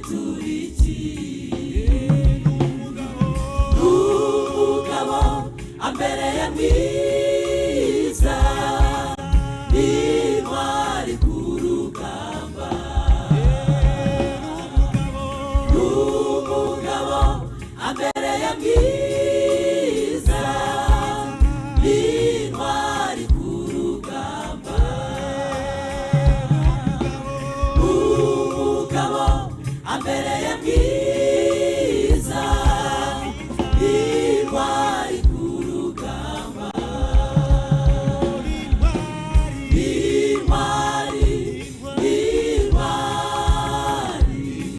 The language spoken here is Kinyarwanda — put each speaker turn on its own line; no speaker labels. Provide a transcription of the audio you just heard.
turiki umugabo ambereye mwiza intwari ku rugamba umugabo ambereye mwiza intwari ku rugamba umugabo ambereye mwiza